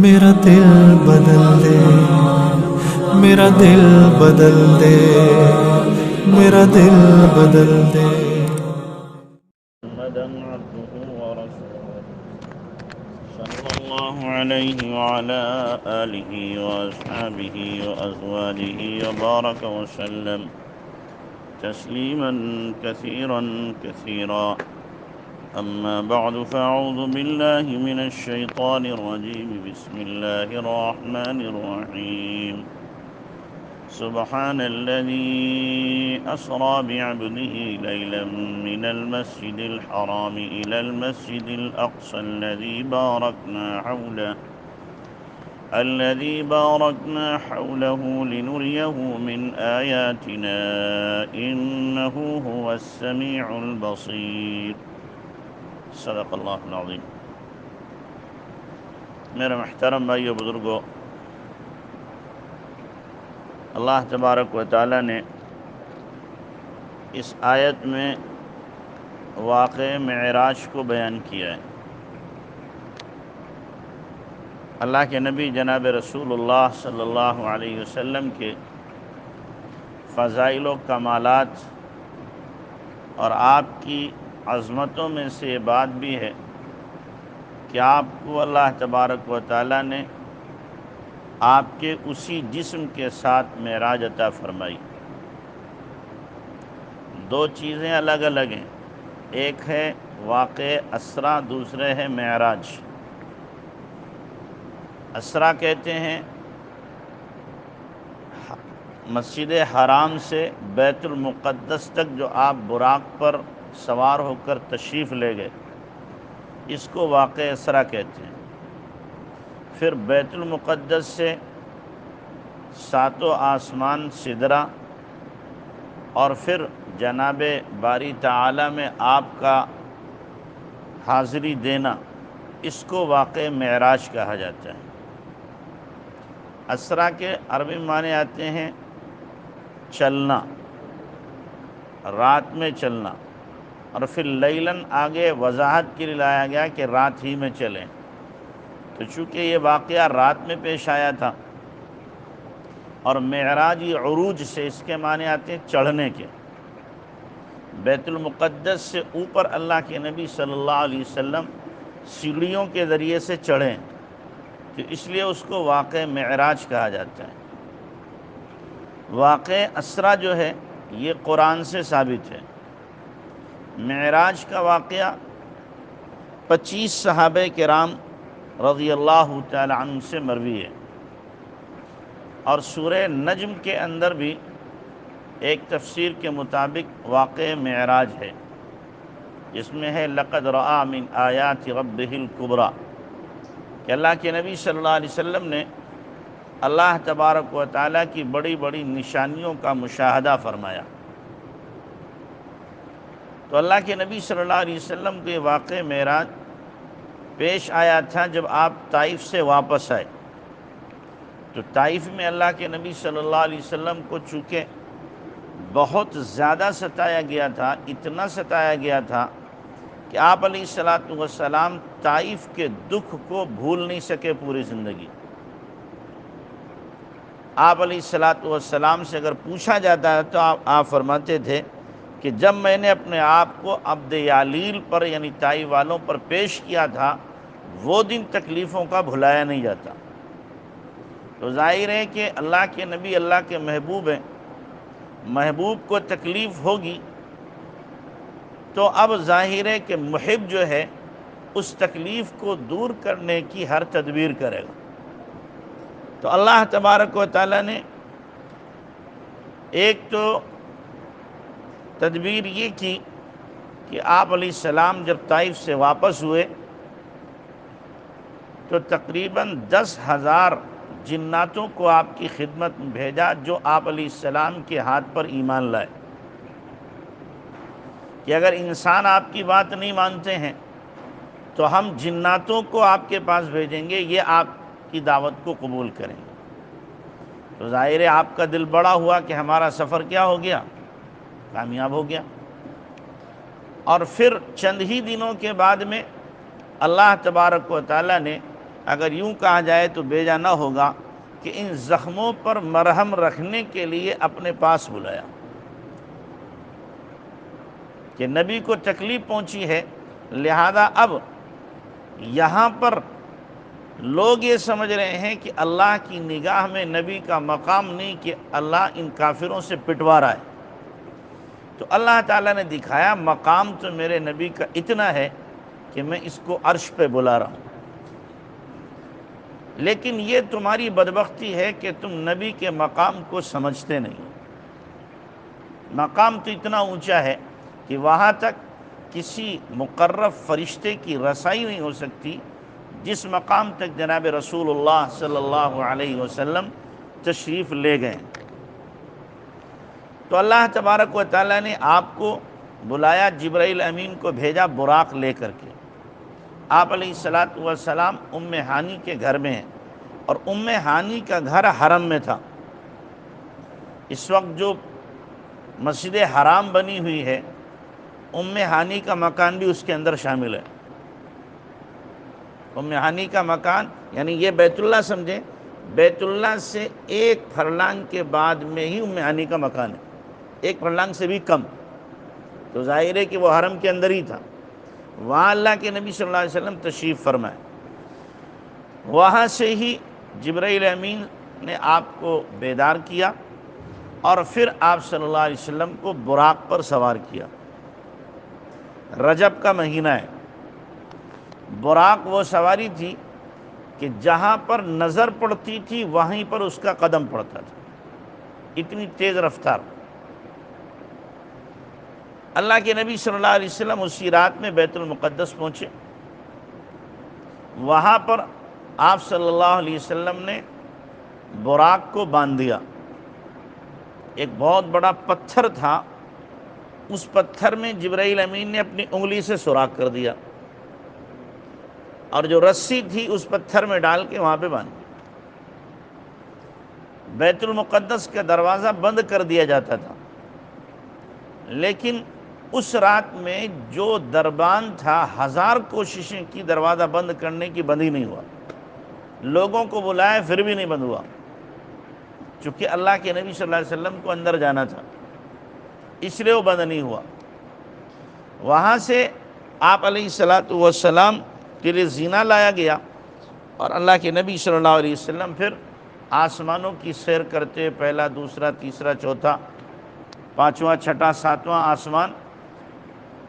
میرا دل بدل دے، میرا دل بدل دے، میرا دل بدل دے۔ محمدا عبده ورسوله صلى الله عليه وعلى آله وأصحابه وأزواجه وبارك وسلم تسليما كثيرا كثيرا. أما بعد فأعوذ بالله من الشيطان الرجيم. بسم الله الرحمن الرحيم. سبحان الذي أسرى بعبده ليلا من المسجد الحرام إلى المسجد الأقصى الذي باركنا حوله لنريه من آياتنا إنه هو السميع البصير. صدق اللہ العظیم. میرے محترم بھائیو بزرگو، اللہ تبارک و تعالی نے اس آیت میں واقع معراج کو بیان کیا ہے. اللہ کے نبی جناب رسول اللہ صلی اللہ علیہ وسلم کے فضائل و کمالات اور آپ کی عظمتوں میں سے یہ بات بھی ہے کہ آپ کو اللہ تبارک و تعالی نے آپ کے اسی جسم کے ساتھ معراج عطا فرمائی. دو چیزیں الگ الگ ہیں، ایک ہے واقع اسرا، دوسرے ہے معراج. اسرا کہتے ہیں مسجد حرام سے بیت المقدس تک جو آپ براق پر سوار ہو کر تشریف لے گئے، اس کو واقع اسرا کہتے ہیں. پھر بیت المقدس سے ساتوں آسمان سدرہ، اور پھر جناب باری تعالی میں آپ کا حاضری دینا، اس کو واقع معراج کہا جاتا ہے. اسرا کے عربی معنی آتے ہیں چلنا، رات میں چلنا، اور پھر لیلاً آگے وضاحت کے لیے لایا گیا کہ رات ہی میں چلیں. تو چونکہ یہ واقعہ رات میں پیش آیا تھا، اور معراج عروج سے اس کے معنی آتے ہیں چڑھنے کے. بیت المقدس سے اوپر اللہ کے نبی صلی اللہ علیہ وسلم سیڑھیوں کے ذریعے سے چڑھیں، تو اس لیے اس کو واقع معراج کہا جاتا ہے. واقع اسرا جو ہے یہ قرآن سے ثابت ہے. معراج کا واقعہ 25 صحابہ کرام رضی اللہ تعالی عنہ سے مروی ہے، اور سورہ نجم کے اندر بھی ایک تفسیر کے مطابق واقع معراج ہے، جس میں ہے لقد رأى من آیات ربہ الکبریٰ، کہ اللہ کے نبی صلی اللہ علیہ وسلم نے اللہ تبارک و تعالیٰ کی بڑی بڑی نشانیوں کا مشاہدہ فرمایا. تو اللہ کے نبی صلی اللہ علیہ وسلم کو یہ واقع معراج پیش آیا تھا جب آپ طائف سے واپس آئے. تو طائف میں اللہ کے نبی صلی اللہ علیہ وسلم کو چونکہ بہت زیادہ ستایا گیا تھا، اتنا ستایا گیا تھا کہ آپ علیہ السلام طائف کے دکھ کو بھول نہیں سکے پوری زندگی. آپ علیہ السلام سے اگر پوچھا جاتا ہے تو آپ فرماتے تھے کہ جب میں نے اپنے آپ کو عبد یالیل پر یعنی طائف والوں پر پیش کیا تھا، وہ دن تکلیفوں کا بھلایا نہیں جاتا. تو ظاہر ہے کہ اللہ کے نبی اللہ کے محبوب ہیں، محبوب کو تکلیف ہوگی تو اب ظاہر ہے کہ محب جو ہے اس تکلیف کو دور کرنے کی ہر تدبیر کرے گا. تو اللہ تبارک و تعالیٰ نے ایک تو تدبیر یہ کی کہ آپ علیہ السلام جب طائف سے واپس ہوئے تو تقریباً 10,000 جناتوں کو آپ کی خدمت میں بھیجا، جو آپ علیہ السلام کے ہاتھ پر ایمان لائے. کہ اگر انسان آپ کی بات نہیں مانتے ہیں تو ہم جناتوں کو آپ کے پاس بھیجیں گے، یہ آپ کی دعوت کو قبول کریں گے. تو ظاہر ہے آپ کا دل بڑا ہوا کہ ہمارا سفر کیا ہو گیا، کامیاب ہو گیا. اور پھر چند ہی دنوں کے بعد میں اللہ تبارک و تعالیٰ نے اگر یوں کہا جائے تو بیجا نہ ہوگا کہ ان زخموں پر مرہم رکھنے کے لیے اپنے پاس بلایا، کہ نبی کو تکلیف پہنچی ہے، لہذا اب یہاں پر لوگ یہ سمجھ رہے ہیں کہ اللہ کی نگاہ میں نبی کا مقام نہیں، کہ اللہ ان کافروں سے پٹوا رہا ہے۔ تو اللہ تعالیٰ نے دکھایا مقام تو میرے نبی کا اتنا ہے کہ میں اس کو عرش پہ بلا رہا ہوں، لیکن یہ تمہاری بدبختی ہے کہ تم نبی کے مقام کو سمجھتے نہیں۔ مقام تو اتنا اونچا ہے کہ وہاں تک کسی مقرب فرشتے کی رسائی نہیں ہو سکتی جس مقام تک جناب رسول اللہ صلی اللہ علیہ وسلم تشریف لے گئے۔ تو اللہ تبارک و تعالیٰ نے آپ کو بلایا، جبرائیل امین کو بھیجا براق لے کر کے۔ آپ علیہ الصلاۃ والسلام ام ہانی کے گھر میں ہیں، اور ام ہانی کا گھر حرم میں تھا۔ اس وقت جو مسجد حرام بنی ہوئی ہے، ام ہانی کا مکان بھی اس کے اندر شامل ہے۔ ام ہانی کا مکان یعنی یہ بیت اللہ سمجھیں، بیت اللہ سے ایک فرلانگ کے بعد میں ہی ام ہانی کا مکان ہے، ایک فرلانگ سے بھی کم، تو ظاہر ہے کہ وہ حرم کے اندر ہی تھا۔ وہاں اللہ کے نبی صلی اللہ علیہ وسلم تشریف فرمائے، وہاں سے ہی جبرائیل امین نے آپ کو بیدار کیا، اور پھر آپ صلی اللہ علیہ وسلم کو براق پر سوار کیا۔ رجب کا مہینہ ہے، براق وہ سواری تھی کہ جہاں پر نظر پڑتی تھی وہیں پر اس کا قدم پڑتا تھا، اتنی تیز رفتار۔ اللہ کے نبی صلی اللہ علیہ وسلم اسی رات میں بیت المقدس پہنچے، وہاں پر آپ صلی اللہ علیہ وسلم نے براق کو باندھ دیا۔ ایک بہت بڑا پتھر تھا، اس پتھر میں جبرائیل امین نے اپنی انگلی سے سوراخ کر دیا، اور جو رسی تھی اس پتھر میں ڈال کے وہاں پہ باندھ دیا۔ بیت المقدس کا دروازہ بند کر دیا جاتا تھا، لیکن اس رات میں جو دربان تھا، 1000 کوششیں کی دروازہ بند کرنے کی، بند ہی نہیں ہوا۔ لوگوں کو بلایا پھر بھی نہیں بند ہوا، چونکہ اللہ کے نبی صلی اللہ علیہ وسلم کو اندر جانا تھا، اس لیے وہ بند نہیں ہوا۔ وہاں سے آپ علیہ الصلاۃ والسلام کے لیے زینہ لایا گیا، اور اللہ کے نبی صلی اللہ علیہ وسلم پھر آسمانوں کی سیر کرتے، پہلا، دوسرا، تیسرا، چوتھا، پانچواں، چھٹا، ساتواں آسمان،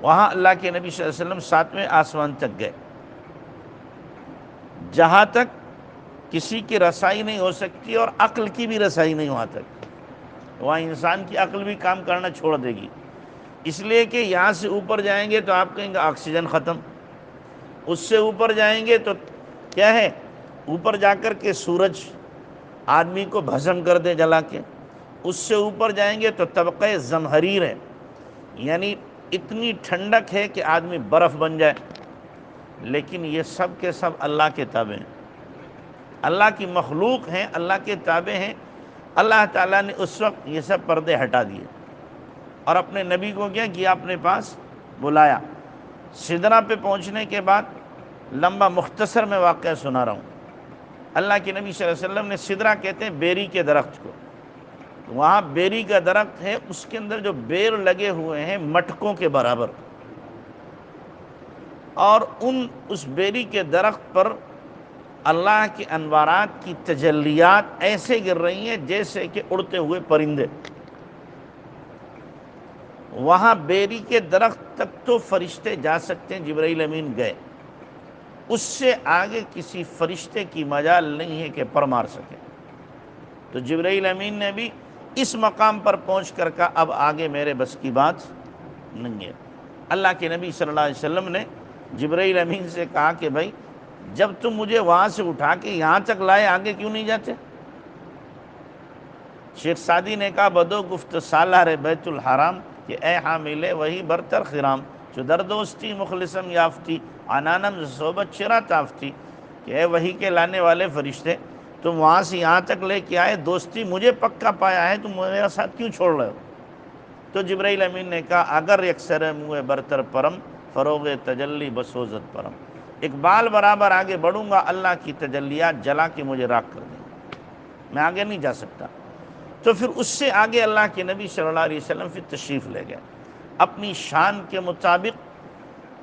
وہاں اللہ کے نبی صلی اللہ علیہ وسلم 7ویں آسمان تک گئے، جہاں تک کسی کی رسائی نہیں ہو سکتی اور عقل کی بھی رسائی نہیں وہاں تک۔ وہاں انسان کی عقل بھی کام کرنا چھوڑ دے گی، اس لیے کہ یہاں سے اوپر جائیں گے تو آپ کہیں گے آکسیجن ختم، اس سے اوپر جائیں گے تو کیا ہے، اوپر جا کر کے سورج آدمی کو بھسم کر دے جلا کے، اس سے اوپر جائیں گے تو طبقہ زمہریر ہے، یعنی اتنی ٹھنڈک ہے کہ آدمی برف بن جائے۔ لیکن یہ سب کے سب اللہ کے تابع ہیں، اللہ کی مخلوق ہیں، اللہ کے تابع ہیں۔ اللہ تعالیٰ نے اس وقت یہ سب پردے ہٹا دیے اور اپنے نبی کو کیا کیا، اپنے پاس بلایا۔ سدرہ پہ پہنچنے کے بعد لمبا مختصر میں واقعہ سنا رہا ہوں۔ اللہ کے نبی صلی اللہ علیہ وسلم نے، سدرہ کہتے ہیں بیری کے درخت کو، وہاں بیری کا درخت ہے، اس کے اندر جو بیر لگے ہوئے ہیں مٹکوں کے برابر، اور اس بیری کے درخت پر اللہ کے انوارات کی تجلیات ایسے گر رہی ہیں جیسے کہ اڑتے ہوئے پرندے۔ وہاں بیری کے درخت تک تو فرشتے جا سکتے ہیں، جبرائیل امین گئے، اس سے آگے کسی فرشتے کی مجال نہیں ہے کہ پر مار سکے۔ تو جبرائیل امین نے بھی اس مقام پر پہنچ کر کہا اب آگے میرے بس کی بات نہیں ہے۔ اللہ کے نبی صلی اللہ علیہ وسلم نے جبرائیل امین سے کہا کہ بھائی جب تم مجھے وہاں سے اٹھا کے یہاں تک لائے، آگے کیوں نہیں جاتے؟ شیخ سعدی نے کہا بدو گفت سالار بیت الحرام کہ اے حاملے وہی برتر خرام، جو دردوستی مخلصم یافتی عنانم صحبت چرا تافتی، کہ اے وہی کے لانے والے فرشتے، تم وہاں سے یہاں تک لے کے آئے، دوستی مجھے پکا پایا ہے، تم میرا ساتھ کیوں چھوڑ رہے ہو؟ تو جبرائیل امین نے کہا اگر یکسر منہ برتر پرم، فروغ تجلی بسوزت پرم، ایک بال برابر آگے بڑھوں گا اللہ کی تجلیات جلا کے مجھے راکھ کر دیں گے، میں آگے نہیں جا سکتا۔ تو پھر اس سے آگے اللہ کے نبی صلی اللہ علیہ وسلم پھر تشریف لے گئے۔ اپنی شان کے مطابق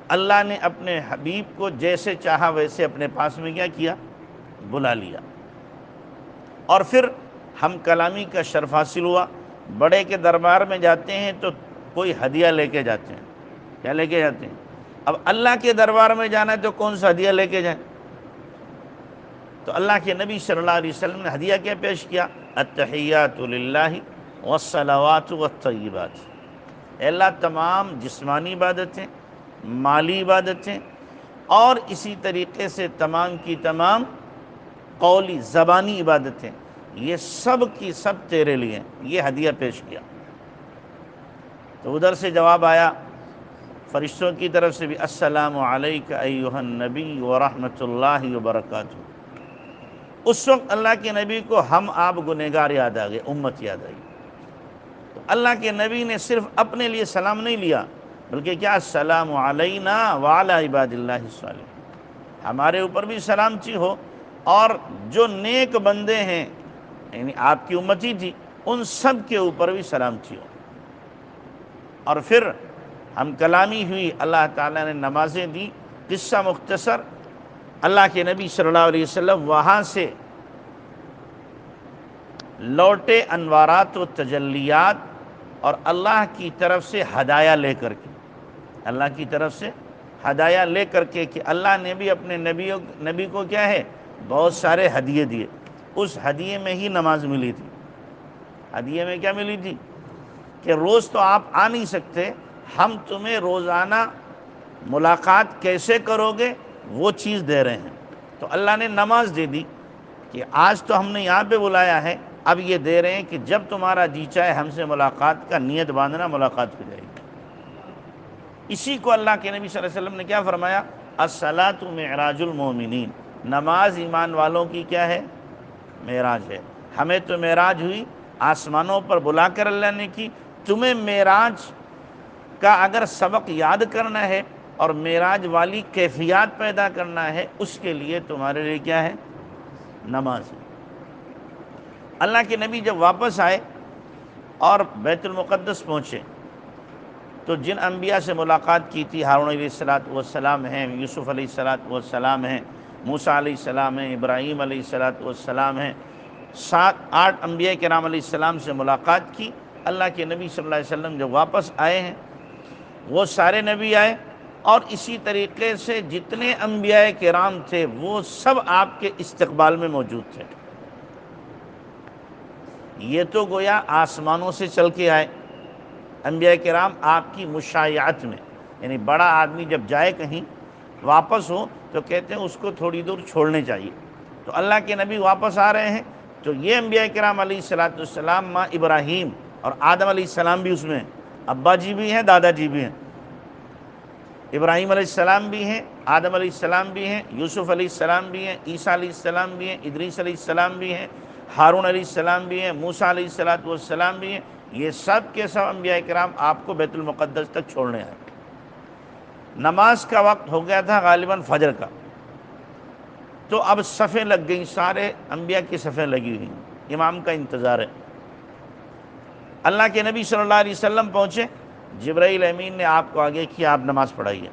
اللہ نے اپنے حبیب کو جیسے چاہا ویسے اپنے پاس میں کیا کیا، بلا لیا۔ اور پھر ہم کلامی کا شرف حاصل ہوا۔ بڑے کے دربار میں جاتے ہیں تو کوئی ہدیہ لے کے جاتے ہیں، کیا لے کے جاتے ہیں؟ اب اللہ کے دربار میں جانا ہے تو کون سا ہدیہ لے کے جائیں؟ تو اللہ کے نبی صلی اللہ علیہ وسلم نے ہدیہ کیا پیش کیا؟ التحیات للہ والصلوات والطیبات۔ اے اللہ تمام جسمانی عبادتیں، مالی عبادتیں، اور اسی طریقے سے تمام کی تمام قولی زبانی عبادتیں، یہ سب کی سب تیرے لیے ہیں، یہ ہدیہ پیش کیا۔ تو ادھر سے جواب آیا فرشتوں کی طرف سے بھی، السلام علیک ایھا النبی ورحمۃ اللہ وبرکاتہ۔ اس وقت اللہ کے نبی کو ہم آپ گنہگار یاد آ گئے، امت یاد آئی۔ تو اللہ کے نبی نے صرف اپنے لیے سلام نہیں لیا، بلکہ کیا، السلام علینا وعلی عباد اللہ الصالحین، ہمارے اوپر بھی سلامتی ہو، اور جو نیک بندے ہیں یعنی آپ کی امتی تھی ان سب کے اوپر بھی سلامتی ہو۔ اور پھر ہم کلامی ہوئی، اللہ تعالیٰ نے نمازیں دی۔ قصہ مختصر، اللہ کے نبی صلی اللہ علیہ وسلم وہاں سے لوٹے انوارات و تجلیات اور اللہ کی طرف سے ہدایہ لے کر کے، اللہ کی طرف سے ہدایہ لے کر کے، کہ اللہ نے بھی اپنے نبی کو کیا ہے، بہت سارے ہدیے دیے۔ اس ہدیے میں ہی نماز ملی تھی۔ ہدیے میں کیا ملی تھی؟ کہ روز تو آپ آ نہیں سکتے، ہم تمہیں روزانہ ملاقات کیسے کرو گے وہ چیز دے رہے ہیں۔ تو اللہ نے نماز دے دی کہ آج تو ہم نے یہاں پہ بلایا ہے، اب یہ دے رہے ہیں کہ جب تمہارا جی چاہے ہم سے ملاقات کا نیت باندھنا، ملاقات ہو جائے گی۔ اسی کو اللہ کے نبی صلی اللہ علیہ وسلم نے کیا فرمایا؟ الصلاۃ معراج المومنین، نماز ایمان والوں کی کیا ہے؟ معراج ہے۔ ہمیں تو معراج ہوئی، آسمانوں پر بلا کر اللہ نے کی۔ تمہیں معراج کا اگر سبق یاد کرنا ہے اور معراج والی کیفیات پیدا کرنا ہے، اس کے لیے تمہارے لیے کیا ہے؟ نماز ہے۔ اللہ کے نبی جب واپس آئے اور بیت المقدس پہنچے تو جن انبیاء سے ملاقات کی تھی، ہارون علیہ السلام ہیں، یوسف علیہ السلام ہیں، موسیٰ علیہ السلام ہیں، ابراہیم علیہ السلام ہیں، 7-8 انبیاء کرام علیہ السلام سے ملاقات کی۔ اللہ کے نبی صلی اللہ علیہ وسلم جب واپس آئے ہیں، وہ سارے نبی آئے، اور اسی طریقے سے جتنے انبیاء کرام تھے وہ سب آپ کے استقبال میں موجود تھے۔ یہ تو گویا آسمانوں سے چل کے آئے۔ انبیاء کرام آپ کی مشایعت میں، یعنی بڑا آدمی جب جائے کہیں واپس ہو تو کہتے ہیں اس کو تھوڑی دور چھوڑنے چاہیے۔ تو اللہ کے نبی واپس آ رہے ہیں تو یہ انبیاء کرام علیہ السلام، ماں ابراہیم اور آدم علیہ السلام بھی اس میں ہیں، ابا جی بھی ہیں، دادا جی بھی ہیں۔ ابراہیم علیہ السلام بھی ہیں، آدم علیہ السلام بھی ہیں، یوسف علیہ السلام بھی ہیں، عیسیٰ علیہ السلام بھی ہیں، ادریس علیہ السلام بھی ہیں، ہارون علیہ السلام بھی ہیں، موسیٰ علیہ السلام بھی ہیں۔ یہ سب کے سب انبیاء کرام آپ کو بیت المقدس تک چھوڑنے آئے۔ نماز کا وقت ہو گیا تھا غالباً فجر کا، تو اب صفیں لگ گئیں، سارے انبیاء کی صفیں لگی ہوئی ہیں، امام کا انتظار ہے۔ اللہ کے نبی صلی اللہ علیہ وسلم پہنچے، جبرائیل امین نے آپ کو آگے کیا، آپ نماز پڑھائیے،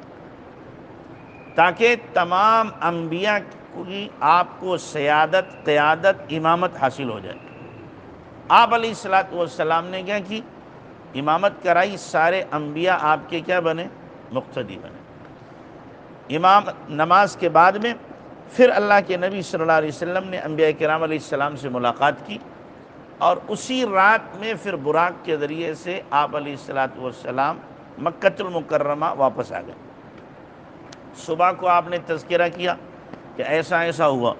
تاکہ تمام انبیاء کی آپ کو سیادت، قیادت، امامت حاصل ہو جائے۔ آپ علیہ السلام نے کیا کی؟ امامت کرائی، سارے انبیاء آپ کے کیا بنے؟ مقتدی بنے۔ امام نماز کے بعد میں پھر اللہ کے نبی صلی اللہ علیہ وسلم نے انبیاء کرام علیہ السلام سے ملاقات کی، اور اسی رات میں پھر براق کے ذریعے سے آپ علیہ السلام مکۃ المکرمہ واپس آ گئے۔ صبح کو آپ نے تذکرہ کیا کہ ایسا ایسا ہوا،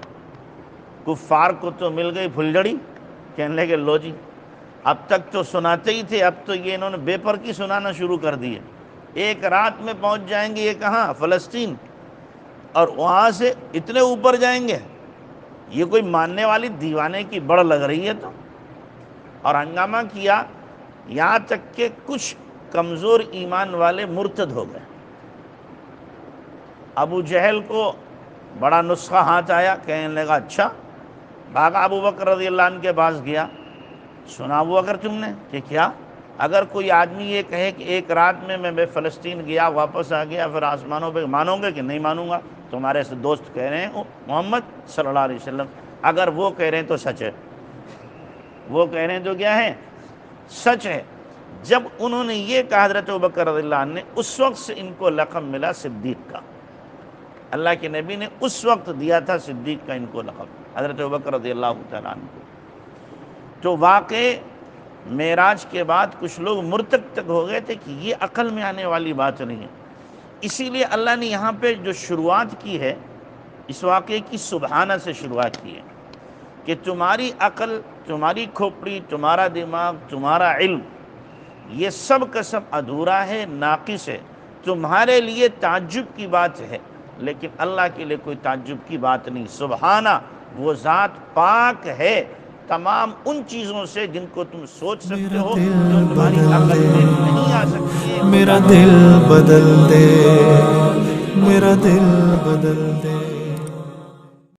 کفار کو تو مل گئی پھلجڑی، کہنے لگے لو جی اب تک تو سناتے ہی تھے، اب تو یہ انہوں نے بے پر کی سنانا شروع کر دیے، ایک رات میں پہنچ جائیں گے یہ کہاں؟ فلسطین، اور وہاں سے اتنے اوپر جائیں گے، یہ کوئی ماننے والی دیوانے کی بڑھ لگ رہی ہے۔ تو اور ہنگامہ کیا، یہاں تک کہ کچھ کمزور ایمان والے مرتد ہو گئے۔ ابو جہل کو بڑا نسخہ ہاتھ آیا، کہنے لگا اچھا، بھاگا ابو بکر رضی اللہ عنہ کے پاس گیا، سنا ابو بکر تم نے کہ کیا؟ اگر کوئی آدمی یہ کہے کہ ایک رات میں فلسطین گیا واپس آ گیا پھر آسمانوں پہ، مانو گے کہ نہیں مانوں گا؟ تمہارے سے دوست کہہ رہے ہیں محمد صلی اللہ علیہ وسلم، اگر وہ کہہ رہے ہیں تو سچ ہے، وہ کہہ رہے ہیں تو کیا ہے؟ سچ ہے۔ جب انہوں نے یہ کہا حضرت ابوبکر رضی اللہ عنہ نے، اس وقت سے ان کو لقب ملا صدیق کا۔ اللہ کے نبی نے اس وقت دیا تھا صدیق کا ان کو لقب، حضرت ابوبکر رضی اللہ تعالیٰ عنہ کو۔ تو واقع معراج کے بعد کچھ لوگ مرتد تک ہو گئے تھے کہ یہ عقل میں آنے والی بات نہیں ہے، اسی لیے اللہ نے یہاں پہ جو شروعات کی ہے اس واقعے کی سبحانہ سے شروعات کی ہے کہ تمہاری عقل، تمہاری کھوپڑی، تمہارا دماغ، تمہارا علم، یہ سب کا سب ادھورا ہے، ناقص ہے، تمہارے لیے تعجب کی بات ہے، لیکن اللہ کے لیے کوئی تعجب کی بات نہیں۔ سبحانہ، وہ ذات پاک ہے تمام ان چیزوں سے جن کو تم سوچ سکتے ہو، جو تمہاری عقل میں نہیں آ سکتی ہے۔ میرا دل بدل دے، میرا دل بدل دے۔